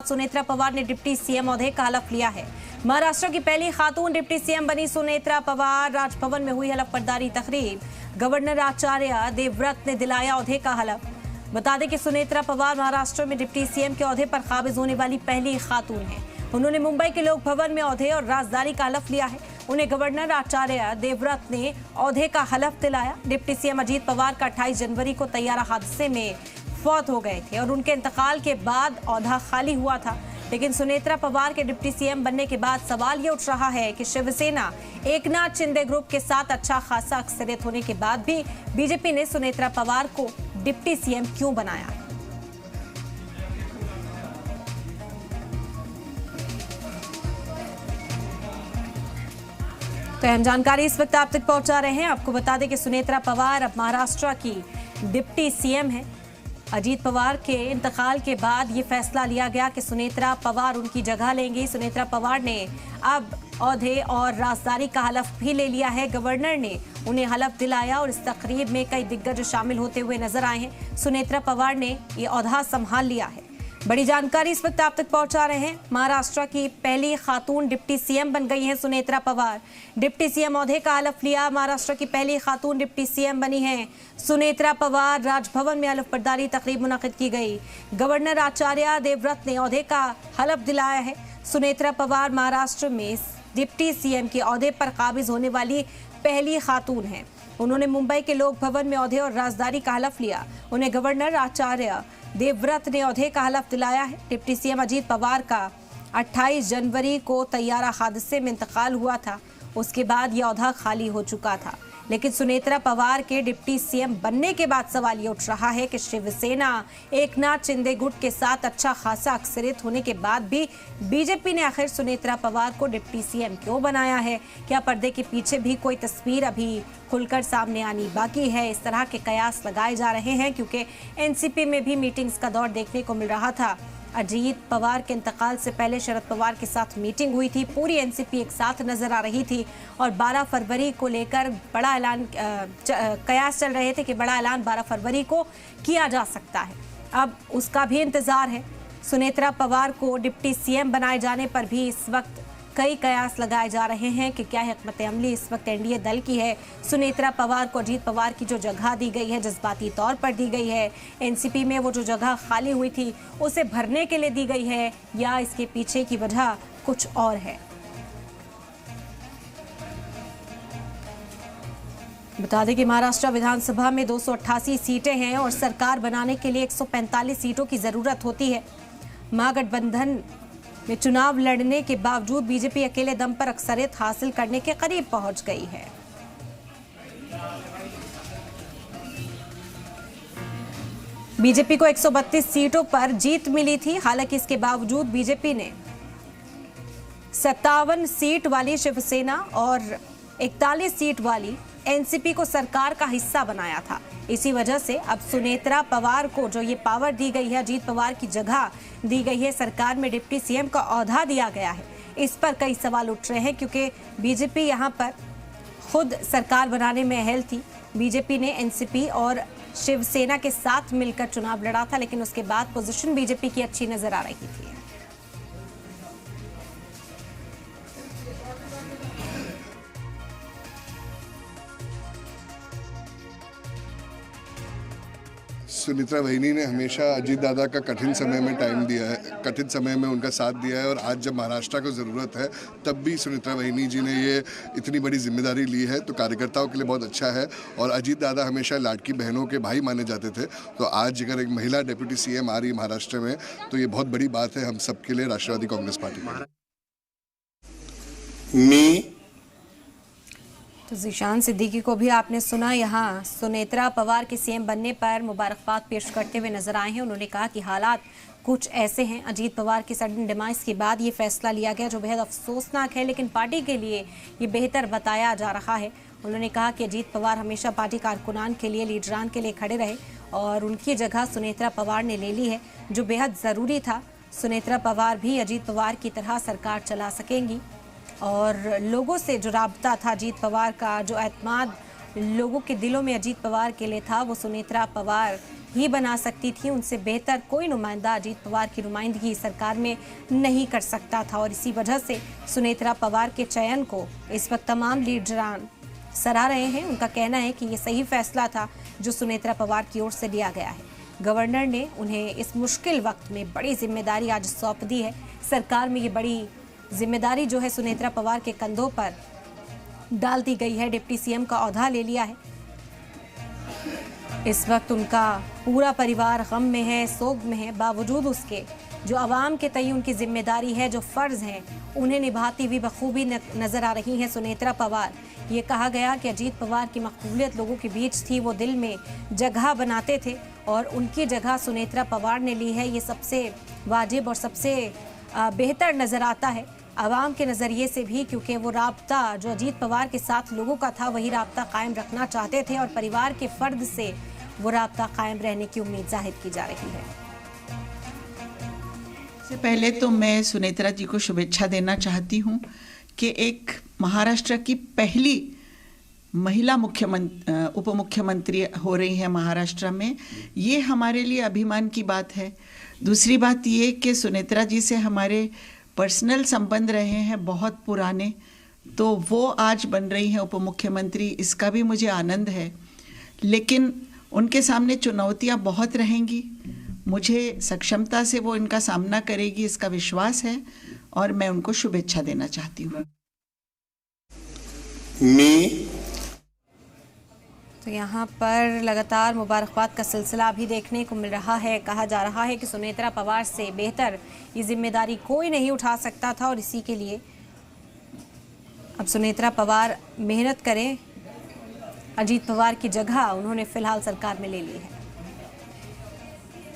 सुनेत्रा पवार ने deputy CM ओहदे का हलफ लिया है। महाराष्ट्र की पहली खातून डिप्टी सीएम बनी सुनेत्रा पवार। राजभवन में हुई हलफ बर्दारी तकरीब, गवर्नर आचार्य देवव्रत ने दिलाया ओहदे का हलफ। बता दें कि सुनेत्रा पवार महाराष्ट्र में डिप्टी सीएम के ओहदे पर काबिज होने वाली पहली खातून है। उन्होंने मुंबई के लोक भवन में ओहदे और राजदारी का हलफ लिया है। उन्हें गवर्नर आचार्य देवव्रत ने ओहदे का हलफ दिलाया। डिप्टी सीएम अजीत पवार का 28 जनवरी को तैयारा हादसे में फौत हो गए थे और उनके इंतकाल के बाद ओहदा खाली हुआ था। लेकिन सुनेत्रा पवार के डिप्टी सीएम बनने के बाद सवाल ये उठ रहा है कि शिवसेना एकनाथ शिंदे ग्रुप के साथ अच्छा खासा अक्सरियत होने के बाद भी बीजेपी ने सुनेत्रा पवार को डिप्टी सीएम क्यों बनाया। तो अहम जानकारी इस वक्त आप तक पहुंचा रहे हैं। आपको बता दें कि सुनेत्रा पवार अब महाराष्ट्र की डिप्टी सीएम है। अजीत पवार के इंतकाल के बाद ये फैसला लिया गया कि सुनेत्रा पवार उनकी जगह लेंगी। सुनेत्रा पवार ने अब ओहदे और राजदारी का हलफ भी ले लिया है। गवर्नर ने उन्हें हलफ दिलाया और इस तकरीब में कई दिग्गज शामिल होते हुए नजर आए हैं। सुनेत्रा पवार ने ये ओहदा संभाल लिया है। बड़ी जानकारी इस वक्त आप तक पहुंचा रहे हैं। महाराष्ट्र की पहली खातून डिप्टी सीएम बन गई हैं सुनेत्रा पवार। डिप्टी सीएम ओहदे का हलफ लिया। महाराष्ट्र की पहली खातून डिप्टी सीएम बनी हैं सुनेत्रा पवार। राजभवन में हलफ बर्दारी तकरीब मुनक्किद की गई। गवर्नर आचार्य देवव्रत ने ओहदे का हलफ दिलाया है। सुनेत्रा पवार महाराष्ट्र में डिप्टी सीएम के ओहदे पर काबिज होने वाली पहली खातून है। उन्होंने मुंबई के लोक भवन में ओहदे और राजदारी का हलफ लिया। उन्हें गवर्नर आचार्य देवव्रत ने ओहदे का हलफ दिलाया है। डिप्टी सीएम अजीत पवार का 28 जनवरी को तैयारा हादसे में इंतकाल हुआ था। उसके बाद यह ओहदा खाली हो चुका था। लेकिन सुनेत्रा पवार के डिप्टी सीएम बनने के बाद सवाल ये उठ रहा है कि शिवसेना एकनाथ शिंदे गुट के साथ अच्छा खासा अक्सरियत होने के बाद भी बीजेपी ने आखिर सुनेत्रा पवार को डिप्टी सीएम क्यों बनाया है। क्या पर्दे के पीछे भी कोई तस्वीर अभी खुलकर सामने आनी बाकी है। इस तरह के कयास लगाए जा रहे हैं क्योंकि एनसीपी में भी मीटिंग्स का दौर देखने को मिल रहा था। अजीत पवार के इंतकाल से पहले शरद पवार के साथ मीटिंग हुई थी। पूरी एनसीपी एक साथ नजर आ रही थी और 12 फरवरी को लेकर बड़ा ऐलान कयास चल रहे थे कि बड़ा ऐलान 12 फरवरी को किया जा सकता है। अब उसका भी इंतजार है। सुनेत्रा पवार को डिप्टी सीएम बनाए जाने पर भी इस वक्त कई कयास लगाए जा रहे हैं कि क्या हिकमत अमली इस वक्त एनडीए दल की है। सुनेत्रा पवार को अजीत पवार की जो जगह दी गई है जज्बाती तौर पर दी गई है, एनसीपी में वो जो जगह खाली हुई थी उसे भरने के लिए दी गई है, या इसके पीछे की वजह कुछ और है। बता दें कि महाराष्ट्र विधानसभा में 288 सीटें हैं और सरकार बनाने के लिए 145 सीटों की जरूरत होती है। महागठबंधन में चुनाव लड़ने के बावजूद बीजेपी अकेले दम पर अक्सरियत हासिल करने के करीब पहुंच गई है। बीजेपी को 132 सीटों पर जीत मिली थी। हालांकि इसके बावजूद बीजेपी ने 57 सीट वाली शिवसेना और 41 सीट वाली एनसीपी को सरकार का हिस्सा बनाया था। इसी वजह से अब सुनेत्रा पवार को जो ये पावर दी गई है, अजीत पवार की जगह दी गई है, सरकार में डिप्टी सीएम का ओहदा दिया गया है, इस पर कई सवाल उठ रहे हैं क्योंकि बीजेपी यहाँ पर खुद सरकार बनाने में अहल थी। बीजेपी ने एनसीपी और शिवसेना के साथ मिलकर चुनाव लड़ा था, लेकिन उसके बाद पोजीशन बीजेपी की अच्छी नजर आ रही थी। सुनेत्रा बहनी ने हमेशा अजीत दादा का कठिन समय में टाइम दिया है, कठिन समय में उनका साथ दिया है और आज जब महाराष्ट्र को ज़रूरत है तब भी सुनेत्रा बहनी जी ने ये इतनी बड़ी जिम्मेदारी ली है, तो कार्यकर्ताओं के लिए बहुत अच्छा है। और अजीत दादा हमेशा लाडकी बहनों के भाई माने जाते थे, तो आज अगर एक महिला डिप्टी सीएम आ रही है महाराष्ट्र में तो ये बहुत बड़ी बात है हम सबके लिए, राष्ट्रवादी कांग्रेस पार्टी में। तो ज़ीशान सिद्दीकी को भी आपने सुना। यहाँ सुनेत्रा पवार के सीएम बनने पर मुबारकबाद पेश करते हुए नजर आए हैं। उन्होंने कहा कि हालात कुछ ऐसे हैं, अजीत पवार की सडन डिमाइस के बाद ये फैसला लिया गया जो बेहद अफसोसनाक है, लेकिन पार्टी के लिए ये बेहतर बताया जा रहा है। उन्होंने कहा कि अजीत पवार हमेशा पार्टी कारकुनान के लिए, लीडरान के लिए खड़े रहे और उनकी जगह सुनेत्रा पवार ने ले ली है, जो बेहद ज़रूरी था। सुनेत्रा पवार भी अजीत पवार की तरह सरकार चला सकेंगी और लोगों से जो राब्ता था अजीत पवार का, जो एतमाद लोगों के दिलों में अजीत पवार के लिए था, वो सुनेत्रा पवार ही बना सकती थी। उनसे बेहतर कोई नुमाइंदा अजीत पवार की नुमाइंदगी सरकार में नहीं कर सकता था और इसी वजह से सुनेत्रा पवार के चयन को इस वक्त तमाम लीडरान सराह रहे हैं। उनका कहना है कि ये सही फैसला था जो सुनेत्रा पवार की ओर से लिया गया है। गवर्नर ने उन्हें इस मुश्किल वक्त में बड़ी जिम्मेदारी आज सौंप दी है। सरकार में ये बड़ी जिम्मेदारी जो है सुनेत्रा पवार के कंधों पर डाल दी गई है। डिप्टी सीएम का ओहदा ले लिया है। इस वक्त उनका पूरा परिवार गम में है, सोग में है। बावजूद उसके जो आवाम के तय उनकी जिम्मेदारी है, जो फ़र्ज़ हैं, उन्हें निभाती हुई बखूबी नज़र आ रही हैं सुनेत्रा पवार। ये कहा गया कि अजीत पवार की मकबूलियत लोगों के बीच थी, वो दिल में जगह बनाते थे और उनकी जगह सुनेत्रा पवार ने ली है। ये सबसे वाजिब और सबसे बेहतर नज़र आता है आवाम के नज़रिए से भी, क्योंकि वो राब्ता जो अजीत पवार के साथ लोगों का था वही राब्ता कायम रखना चाहते थे और परिवार के फ़र्द से वो राब्ता कायम रहने की उम्मीद जाहिर की जा रही है। सबसे पहले तो मैं सुनेत्रा जी को शुभेच्छा देना चाहती हूँ कि एक महाराष्ट्र की पहली महिला उप मुख्यमंत्री हो रही है महाराष्ट्र में। ये हमारे लिए अभिमान की बात है। दूसरी बात ये कि सुनेत्रा जी से हमारे पर्सनल संबंध रहे हैं बहुत पुराने, तो वो आज बन रही हैं उप मुख्यमंत्री, इसका भी मुझे आनंद है। लेकिन उनके सामने चुनौतियां बहुत रहेंगी। मुझे सक्षमता से वो इनका सामना करेगी, इसका विश्वास है और मैं उनको शुभेच्छा देना चाहती हूँ। तो यहाँ पर लगातार मुबारकबाद का सिलसिला भी देखने को मिल रहा है। कहा जा रहा है कि सुनेत्रा पवार से बेहतर ये जिम्मेदारी कोई नहीं उठा सकता था और इसी के लिए अब सुनेत्रा पवार मेहनत करें। अजीत पवार की जगह उन्होंने फिलहाल सरकार में ले ली है।